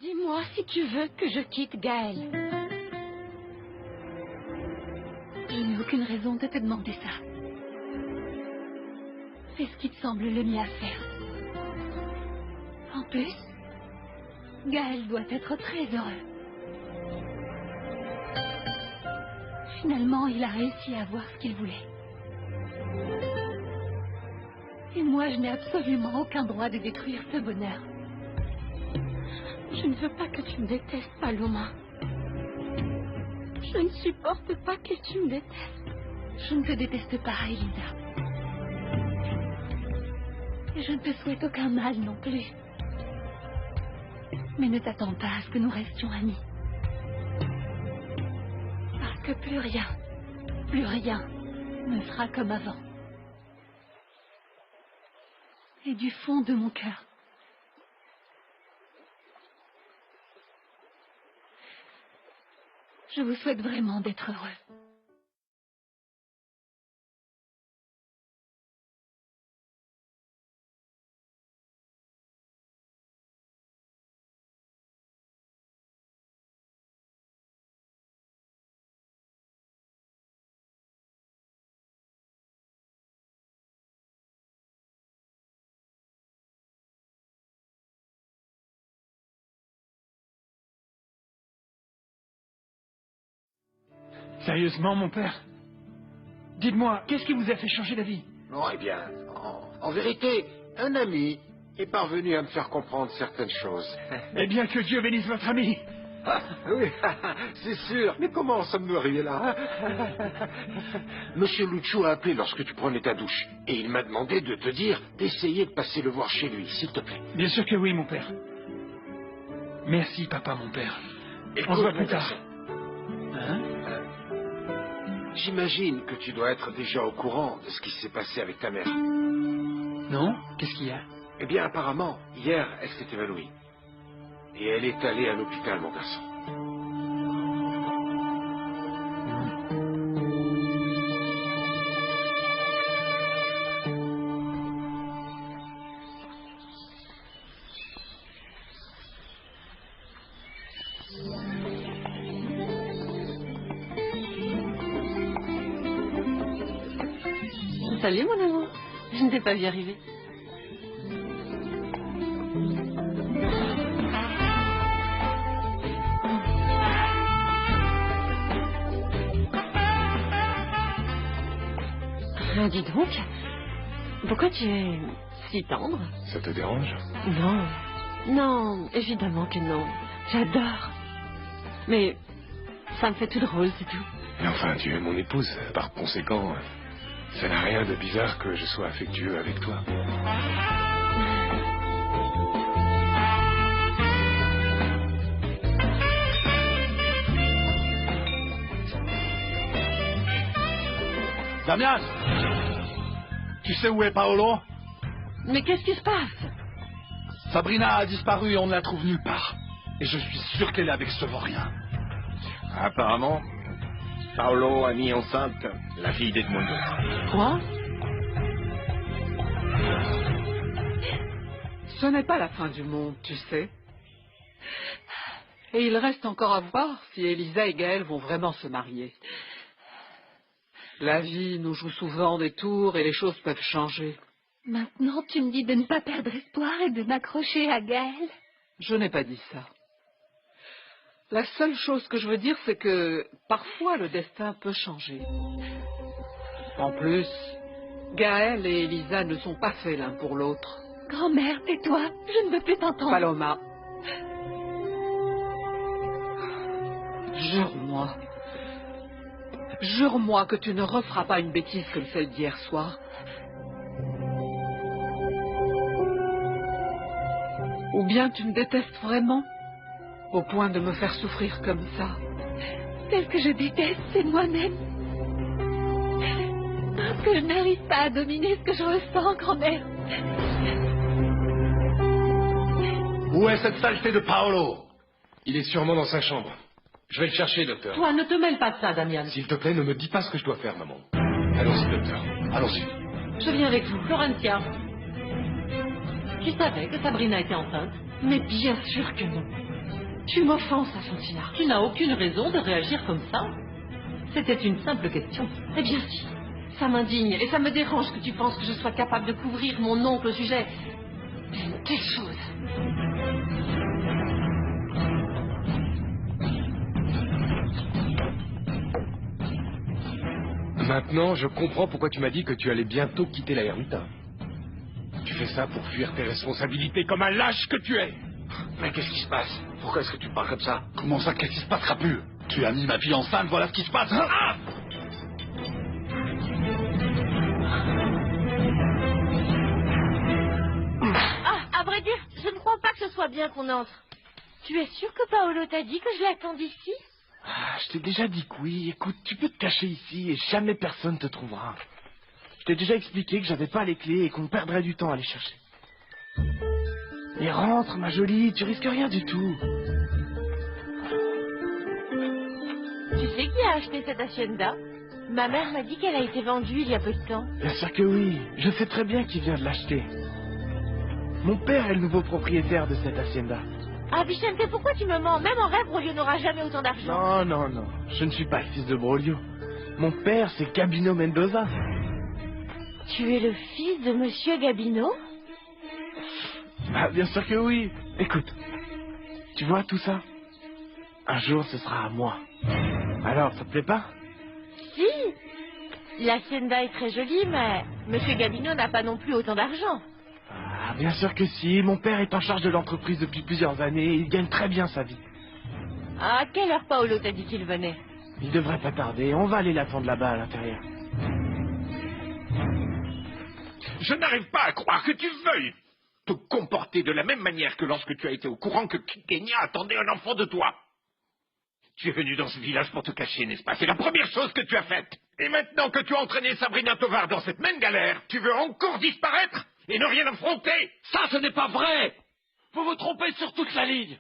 Dis-moi si tu veux que je quitte Gaël. Je n'ai aucune raison de te demander ça. Fais ce qui te semble le mieux à faire. En plus, Gaël doit être très heureux. Finalement, il a réussi à avoir ce qu'il voulait. Et moi, je n'ai absolument aucun droit de détruire ce bonheur. Je ne veux pas que tu me détestes, Paloma. Je ne supporte pas que tu me détestes. Je ne te déteste pas, Elisa. Et je ne te souhaite aucun mal non plus. Mais ne t'attends pas à ce que nous restions amis. Parce que plus rien ne sera comme avant. Et du fond de mon cœur, je vous souhaite vraiment d'être heureux. Sérieusement, mon père? Dites-moi, qu'est-ce qui vous a fait changer d'avis? Oh, eh bien, en vérité, un ami est parvenu à me faire comprendre certaines choses. Eh bien, que Dieu bénisse votre ami. Ah, oui, c'est sûr. Mais comment sommes-nous arrivés là? Monsieur Lucio a appelé lorsque tu prenais ta douche. Et il m'a demandé de te dire d'essayer de passer le voir chez lui, s'il te plaît. Bien sûr que oui, mon père. Merci, papa, mon père. Écoute, On se voit mon plus tard. garçon, Hein? J'imagine que tu dois être déjà au courant de ce qui s'est passé avec ta mère. Non? Qu'est-ce qu'il y a? Eh bien, apparemment, hier, elle s'est évanouie. Et elle est allée à l'hôpital, mon garçon. Salut mon amour, je ne t'ai pas vu arriver. Dis donc, pourquoi tu es si tendre? Ça te dérange? Non, non, évidemment que non. J'adore. Mais ça me fait tout drôle, c'est tout. Mais enfin, tu es mon épouse. Par conséquent, ça n'a rien de bizarre que je sois affectueux avec toi. Damian, tu sais où est Paolo? Mais qu'est-ce qui se passe? Sabrina a disparu et on ne la trouve nulle part. Et je suis sûr qu'elle est avec ce vaurien. Apparemment, Paolo a mis enceinte la fille d'Edmundo. Quoi? Ce n'est pas la fin du monde, tu sais. Et il reste encore à voir si Elisa et Gaël vont vraiment se marier. La vie nous joue souvent des tours et les choses peuvent changer. Maintenant, tu me dis de ne pas perdre espoir et de m'accrocher à Gaël. Je n'ai pas dit ça. La seule chose que je veux dire, c'est que parfois le destin peut changer. En plus, Gaël et Elisa ne sont pas faits l'un pour l'autre. Grand-mère, tais-toi, je ne veux plus t'entendre. Paloma, jure-moi. Jure-moi que tu ne referas pas une bêtise comme celle d'hier soir. Ou bien tu me détestes vraiment, au point de me faire souffrir comme ça. Celle que je déteste, c'est moi-même. Parce que je n'arrive pas à dominer ce que je ressens, grand-mère. Où est cette saleté de Paolo? Il est sûrement dans sa chambre. Je vais le chercher, docteur. Toi, ne te mêle pas de ça, Damian. S'il te plaît, ne me dis pas ce que je dois faire, maman. Allons-y, docteur. Allons-y. Je viens avec vous. Florentia. Tu savais que Sabrina était enceinte? Mais bien sûr que non. Tu m'offenses, Afontina. Tu n'as aucune raison de réagir comme ça. C'était une simple question. Eh bien si, ça m'indigne et ça me dérange que tu penses que je sois capable de couvrir mon oncle au sujet d'une telle chose. Maintenant, je comprends pourquoi tu m'as dit que tu allais bientôt quitter la Ermita. Tu fais ça pour fuir tes responsabilités comme un lâche que tu es. Mais qu'est-ce qui se passe? Pourquoi est-ce que tu parles comme ça? Comment ça, qu'est-ce qui se passera plus? Tu as mis ma fille enceinte, voilà ce qui se passe. Ah! À vrai dire, je ne crois pas que ce soit bien qu'on entre. Tu es sûr que Paolo t'a dit que je l'attende ici? Je t'ai déjà dit que oui. Écoute, tu peux te cacher ici et jamais personne te trouvera. Je t'ai déjà expliqué que j'avais pas les clés et qu'on perdrait du temps à les chercher. Et rentre, ma jolie, tu risques rien du tout. Tu sais qui a acheté cette hacienda? Ma mère m'a dit qu'elle a été vendue il y a peu de temps. Bien sûr que oui. Je sais très bien qui vient de l'acheter. Mon père est le nouveau propriétaire de cette hacienda. Ah, Vicente, pourquoi tu me mens? Même en rêve, Brolio n'aura jamais autant d'argent. Non. Je ne suis pas le fils de Brolio. Mon père, c'est Gabino Mendoza. Tu es le fils de Monsieur Gabino? Ah, bien sûr que oui. Écoute, tu vois tout ça? Un jour, ce sera à moi. Alors, ça te plaît pas? Si. L'hacienda est très jolie, mais Monsieur Gabino n'a pas non plus autant d'argent. Ah, bien sûr que si. Mon père est en charge de l'entreprise depuis plusieurs années et il gagne très bien sa vie. À quelle heure Paolo t'a dit qu'il venait? Il devrait pas tarder. On va aller l'attendre là-bas à l'intérieur. Je n'arrive pas à croire que tu veuilles te comporter de la même manière que lorsque tu as été au courant que Kenya attendait un enfant de toi. Tu es venu dans ce village pour te cacher, n'est-ce pas? C'est la première chose que tu as faite. Et maintenant que tu as entraîné Sabrina Tovar dans cette même galère, tu veux encore disparaître et ne rien affronter? Ça, ce n'est pas vrai! Vous vous trompez sur toute la ligne.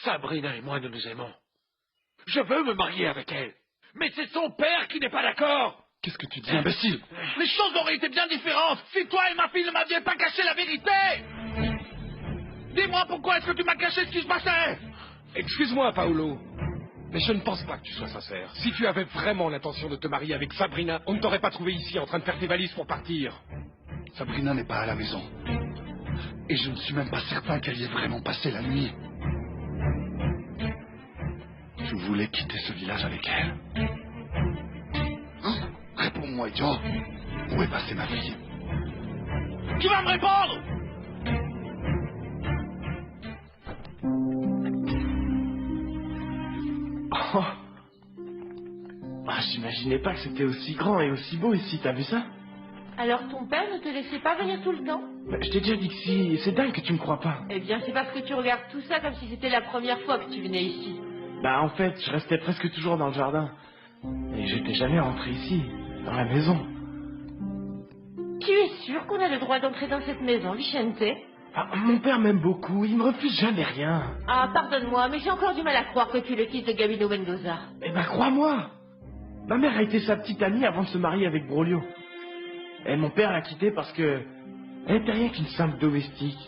Sabrina et moi, nous nous aimons. Je veux me marier avec elle. Mais c'est son père qui n'est pas d'accord. Qu'est-ce que tu dis, imbécile? Les choses auraient été bien différentes si toi et ma fille ne m'aviez pas caché la vérité. Dis-moi pourquoi est-ce que tu m'as caché ce qui se passait? Excuse-moi, Paolo. Mais je ne pense pas que tu sois sincère. Si tu avais vraiment l'intention de te marier avec Sabrina, on ne t'aurait pas trouvé ici en train de faire tes valises pour partir. Sabrina n'est pas à la maison. Et je ne suis même pas certain qu'elle y ait vraiment passé la nuit. Je voulais quitter ce village avec elle. Hein? Réponds-moi, idiot. Où est passée ma fille? Tu vas me répondre? Oh. J'imaginais pas que c'était aussi grand et aussi beau ici, t'as vu ça? Alors ton père ne te laissait pas venir tout le temps? Je t'ai déjà dit que si, c'est dingue que tu me crois pas. Eh bien, c'est parce que tu regardes tout ça comme si c'était la première fois que tu venais ici. En fait, je restais presque toujours dans le jardin. Et j'étais jamais rentré ici, dans la maison. Tu es sûr qu'on a le droit d'entrer dans cette maison, Vicente? Mon père m'aime beaucoup, il me refuse jamais rien. Ah, pardonne-moi, mais j'ai encore du mal à croire que tu es le fils de Gabino Mendoza. Crois-moi. Ma mère a été sa petite amie avant de se marier avec Brolio. Et mon père l'a quittée parce que elle était rien qu'une simple domestique.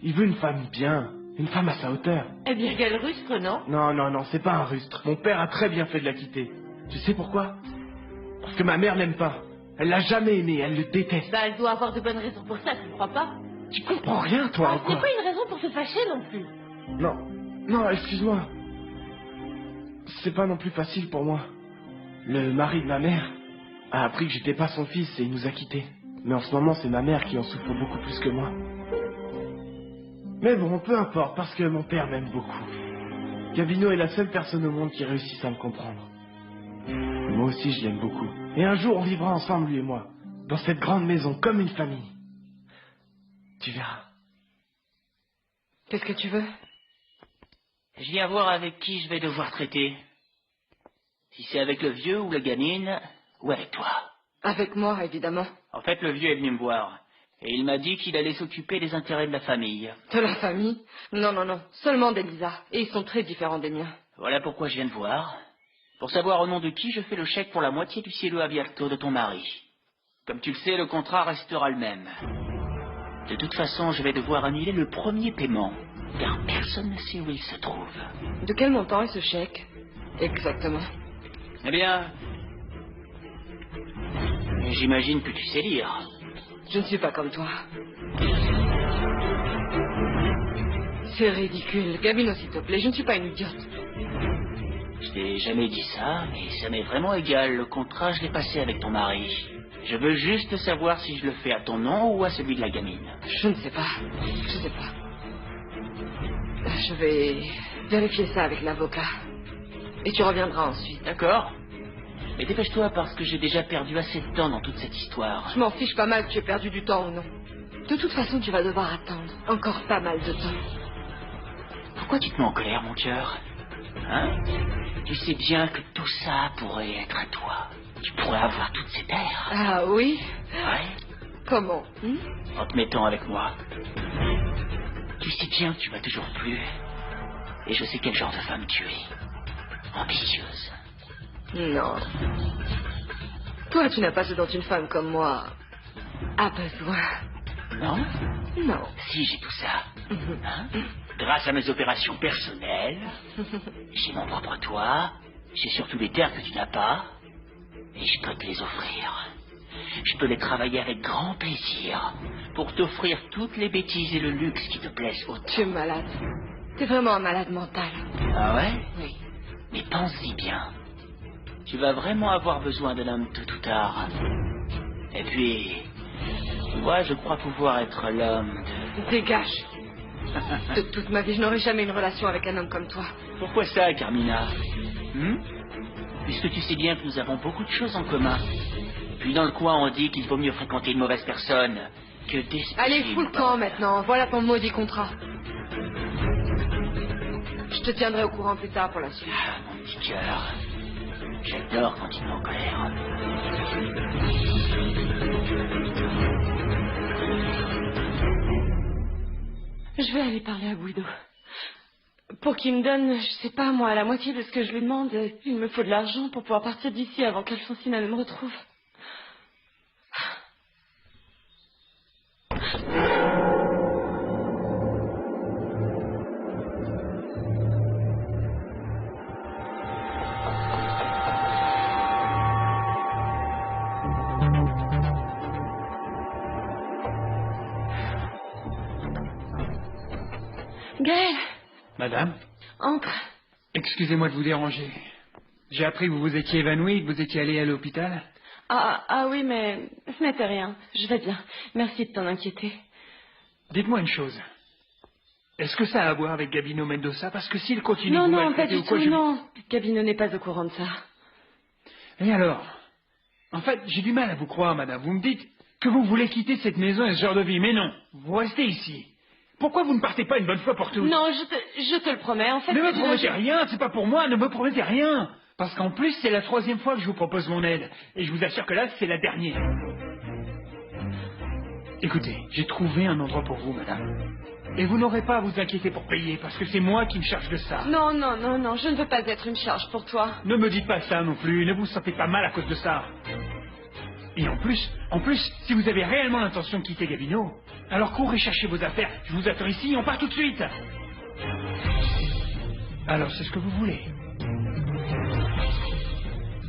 Il veut une femme bien, une femme à sa hauteur. Eh bien, quel rustre, non? Non, c'est pas un rustre. Mon père a très bien fait de la quitter. Tu sais pourquoi? Parce que ma mère l'aime pas. Elle l'a jamais aimé, elle le déteste. Elle doit avoir de bonnes raisons pour ça, tu ne crois pas? Tu comprends rien, toi, ou quoi? C'est pas une raison pour se fâcher non plus. Non, excuse-moi. C'est pas non plus facile pour moi. Le mari de ma mère a appris que j'étais pas son fils et il nous a quittés. Mais en ce moment, c'est ma mère qui en souffre beaucoup plus que moi. Mais bon, peu importe, parce que mon père m'aime beaucoup. Gabino est la seule personne au monde qui réussisse à me comprendre. Moi aussi, je l'aime beaucoup. Et un jour, on vivra ensemble, lui et moi, dans cette grande maison, comme une famille. Tu verras. Qu'est-ce que tu veux? Je viens voir avec qui je vais devoir traiter. Si c'est avec le vieux ou la gamine, ou avec toi. Avec moi, évidemment. En fait, le vieux est venu me voir. Et il m'a dit qu'il allait s'occuper des intérêts de la famille. De la famille? Non. Seulement d'Elisa. Et ils sont très différents des miens. Voilà pourquoi je viens de voir. Pour savoir au nom de qui je fais le chèque pour la moitié du cielo aviato de ton mari. Comme tu le sais, le contrat restera le même. De toute façon, je vais devoir annuler le premier paiement, car personne ne sait où il se trouve. De quel montant est ce chèque? Exactement. Eh bien... j'imagine que tu sais lire. Je ne suis pas comme toi. C'est ridicule. Gabino, s'il te plaît, je ne suis pas une idiote. Je t'ai jamais dit ça, mais ça m'est vraiment égal. Le contrat, je l'ai passé avec ton mari. Je veux juste savoir si je le fais à ton nom ou à celui de la gamine. Je ne sais pas. Je ne sais pas. Je vais vérifier ça avec l'avocat. Et tu reviendras ensuite. D'accord. Mais dépêche-toi parce que j'ai déjà perdu assez de temps dans toute cette histoire. Je m'en fiche pas mal que tu aies perdu du temps ou non. De toute façon, tu vas devoir attendre encore pas mal de temps. Pourquoi tu te mets en colère, mon cœur? Hein? Tu sais bien que tout ça pourrait être à toi. Tu pourrais avoir toutes ces terres. Ah oui? Ouais. Comment? En te mettant avec moi. Tu sais bien que tu m'as toujours plu. Et je sais quel genre de femme tu es. Ambitieuse. Non. Toi, tu n'as pas ce dont une femme comme moi a besoin. Non? Non. Si, j'ai tout ça. Hein? Grâce à mes opérations personnelles, j'ai mon propre toit, j'ai surtout des terres que tu n'as pas, et je peux te les offrir. Je peux les travailler avec grand plaisir pour t'offrir toutes les bêtises et le luxe qui te plaisent autant. Tu es malade. Tu es vraiment un malade mental. Ah ouais? Oui. Mais pense-y bien. Tu vas vraiment avoir besoin d'un homme tôt ou tard. Et puis, moi, je crois pouvoir être l'homme de... Dégage. De toute ma vie, je n'aurai jamais une relation avec un homme comme toi. Pourquoi ça, Carmina? Puisque tu sais bien que nous avons beaucoup de choses en commun. Puis dans le coin, on dit qu'il vaut mieux fréquenter une mauvaise personne que des... Allez, fous le camp maintenant. Voilà ton maudit contrat. Je te tiendrai au courant plus tard pour la suite. Ah, mon petit cœur. J'adore quand tu es en colère. Je vais aller parler à Guido. Pour qu'il me donne, je sais pas moi, la moitié de ce que je lui demande. Il me faut de l'argent pour pouvoir partir d'ici avant qu'Alfonsina ne me retrouve. Gaël! Madame, Entre. excusez-moi de vous déranger. J'ai appris que vous vous étiez évanoui, que vous étiez allé à l'hôpital. Ah oui, mais ce n'était rien. Je vais bien. Merci de t'en inquiéter. Dites-moi une chose. Est-ce que ça a à voir avec Gabino Mendoza? Parce que s'il continue Non, de vous non, pas maltraiter du ou quoi, tout, non. Gabino n'est pas au courant de ça. Et alors? En fait, j'ai du mal à vous croire, madame. Vous me dites que vous voulez quitter cette maison et ce genre de vie, mais non. Vous restez ici. Pourquoi vous ne partez pas une bonne fois pour toutes? Non, je te le promets. En fait, ne me promettez rien, c'est pas pour moi, ne me promettez rien. Parce qu'en plus, c'est la 3e fois que je vous propose mon aide. Et je vous assure que là, c'est la dernière. Écoutez, j'ai trouvé un endroit pour vous, madame. Et vous n'aurez pas à vous inquiéter pour payer, parce que c'est moi qui me charge de ça. Non, je ne veux pas être une charge pour toi. Ne me dites pas ça non plus, ne vous sentez pas mal à cause de ça. Et en plus, si vous avez réellement l'intention de quitter Gabino, alors courez chercher vos affaires, je vous attends ici, on part tout de suite. Alors c'est ce que vous voulez.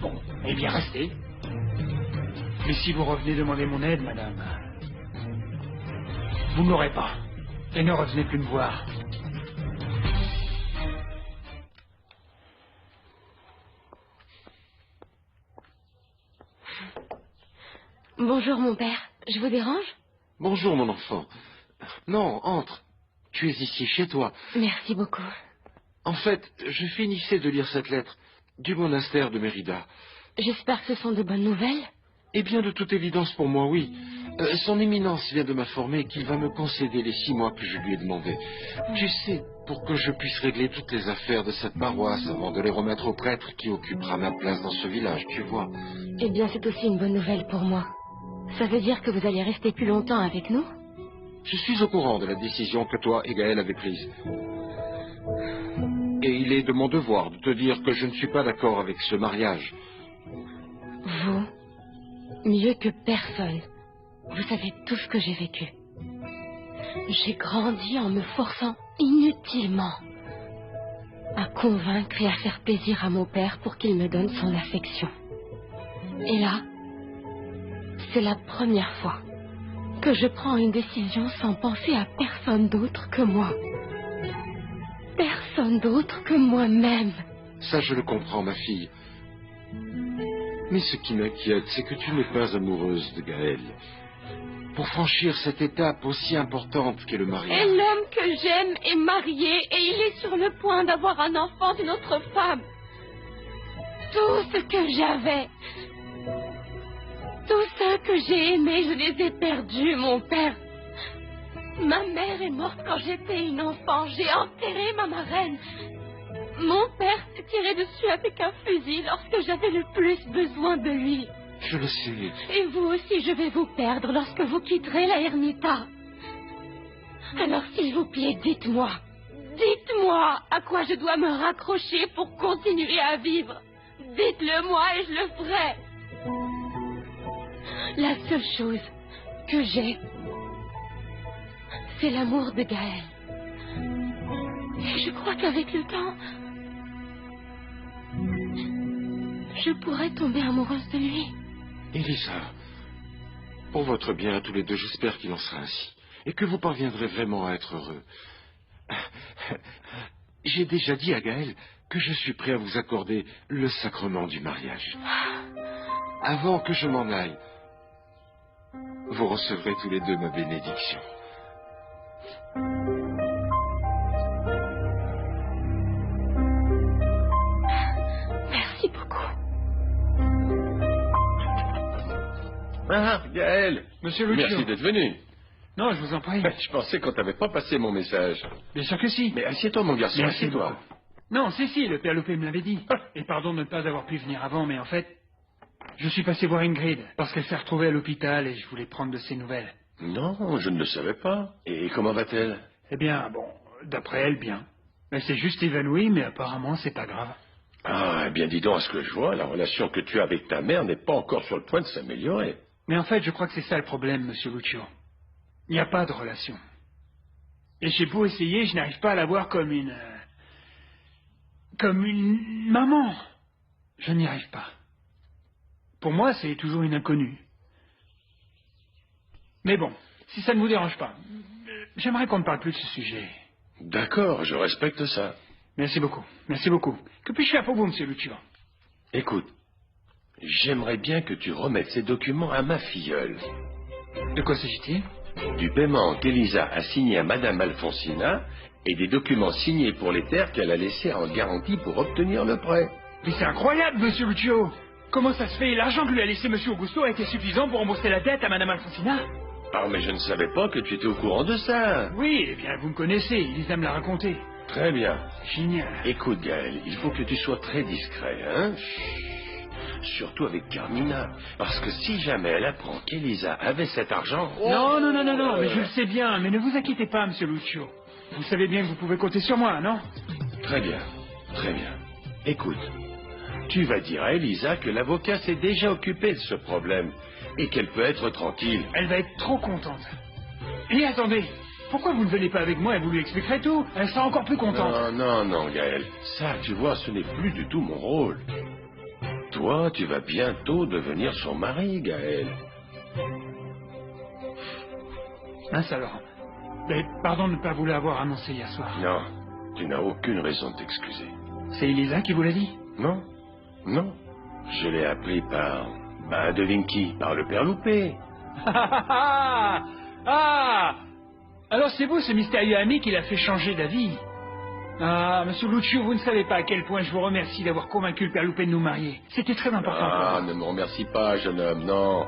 Bon, eh bien restez. Mais si vous revenez demander mon aide, madame, vous ne l'aurez pas. Et ne revenez plus me voir. Bonjour, mon père. Je vous dérange? Bonjour, mon enfant. Non, entre. Tu es ici, chez toi. Merci beaucoup. En fait, je finissais de lire cette lettre du monastère de Mérida. J'espère que ce sont de bonnes nouvelles. Eh bien, de toute évidence pour moi, oui. Son éminence vient de m'informer qu'il va me concéder les 6 mois que je lui ai demandés. Tu sais, pour que je puisse régler toutes les affaires de cette paroisse avant de les remettre au prêtre qui occupera ma place dans ce village, tu vois. Eh bien, c'est aussi une bonne nouvelle pour moi. Ça veut dire que vous allez rester plus longtemps avec nous? Je suis au courant de la décision que toi et Gaël avez prise. Et il est de mon devoir de te dire que je ne suis pas d'accord avec ce mariage. Vous, mieux que personne, vous savez tout ce que j'ai vécu. J'ai grandi en me forçant inutilement à convaincre et à faire plaisir à mon père pour qu'il me donne son affection. Et là, c'est la première fois que je prends une décision sans penser à personne d'autre que moi. Personne d'autre que moi-même. Ça, je le comprends, ma fille. Mais ce qui m'inquiète, c'est que tu n'es pas amoureuse de Gaël. Pour franchir cette étape aussi importante qu'est le mariage. Et l'homme que j'aime est marié et il est sur le point d'avoir un enfant d'une autre femme. Tout ce que j'avais, tous ceux que j'ai aimés, je les ai perdus, mon père. Ma mère est morte quand j'étais une enfant. J'ai enterré ma marraine. Mon père s'est tiré dessus avec un fusil lorsque j'avais le plus besoin de lui. Je le sais. Et vous aussi, je vais vous perdre lorsque vous quitterez la Ermita. Alors, s'il vous plaît, dites-moi à quoi je dois me raccrocher pour continuer à vivre. Dites-le-moi et je le ferai. La seule chose que j'ai, c'est l'amour de Gaël. Et je crois qu'avec le temps, je pourrais tomber amoureuse de lui. Elisa, pour votre bien à tous les deux, j'espère qu'il en sera ainsi. Et que vous parviendrez vraiment à être heureux. J'ai déjà dit à Gaël que je suis prêt à vous accorder le sacrement du mariage. Avant que je m'en aille, vous recevrez tous les deux ma bénédiction. Merci beaucoup. Ah, Gaël. Monsieur Lucio. Merci d'être venu. Non, je vous en prie. Je pensais qu'on t'avait pas passé mon message. Bien sûr que si. Mais assieds-toi, mon garçon, Merci assieds-toi. beaucoup. Non, si, le père Loupé me l'avait dit. Et pardon de ne pas avoir pu venir avant, mais en fait, je suis passé voir Ingrid, parce qu'elle s'est retrouvée à l'hôpital et je voulais prendre de ses nouvelles. Non, je ne le savais pas. Et comment va-t-elle? Eh bien, bon, d'après elle, bien. Elle s'est juste évanouie, mais apparemment, c'est pas grave. Ah, eh bien, dis donc, à ce que je vois, la relation que tu as avec ta mère n'est pas encore sur le point de s'améliorer. Mais en fait, je crois que c'est ça le problème, monsieur Lucio. Il n'y a pas de relation. Et j'ai beau essayer, je n'arrive pas à la voir comme une maman. Je n'y arrive pas. Pour moi, c'est toujours une inconnue. Mais bon, si ça ne vous dérange pas, j'aimerais qu'on ne parle plus de ce sujet. D'accord, je respecte ça. Merci beaucoup, merci beaucoup. Que puis-je faire pour vous, monsieur Lucio? Écoute, j'aimerais bien que tu remettes ces documents à ma filleule. De quoi s'agit-il? Du paiement qu'Elisa a signé à Madame Alfonsina et des documents signés pour les terres qu'elle a laissés en garantie pour obtenir le prêt. Mais c'est incroyable, monsieur Lucio! Comment ça se fait? L'argent que lui a laissé monsieur Augusto a été suffisant pour rembourser la dette à Madame Alfonsina? Ah, mais je ne savais pas que tu étais au courant de ça. Oui, eh bien, vous me connaissez, Elisa me l'a raconté. Très bien. Génial. Écoute, Gaël, il faut que tu sois très discret, hein? Chut. Surtout avec Carmina. Parce que si jamais elle apprend qu'Elisa avait cet argent... Non, mais je le sais bien. Mais ne vous inquiétez pas, monsieur Lucio. Vous savez bien que vous pouvez compter sur moi, non? Très bien, très bien. Écoute, tu vas dire à Elisa que l'avocat s'est déjà occupé de ce problème et qu'elle peut être tranquille. Elle va être trop contente. Et attendez, pourquoi vous ne venez pas avec moi et vous lui expliquerez tout? Elle sera encore plus contente. Non, Gaël. Ça, tu vois, ce n'est plus du tout mon rôle. Toi, tu vas bientôt devenir son mari, Gaël. Mince alors. Mais pardon de ne pas vous l'avoir annoncé hier soir. Non, tu n'as aucune raison de t'excuser. C'est Elisa qui vous l'a dit? Non. Je l'ai appris par... devine qui? Par le père Loupé. Ah! Alors c'est vous, ce mystérieux ami qui l'a fait changer d'avis. Ah, monsieur Lucio, vous ne savez pas à quel point je vous remercie d'avoir convaincu le père Loupé de nous marier. C'était très important pour moi. Ne me remercie pas, jeune homme, non.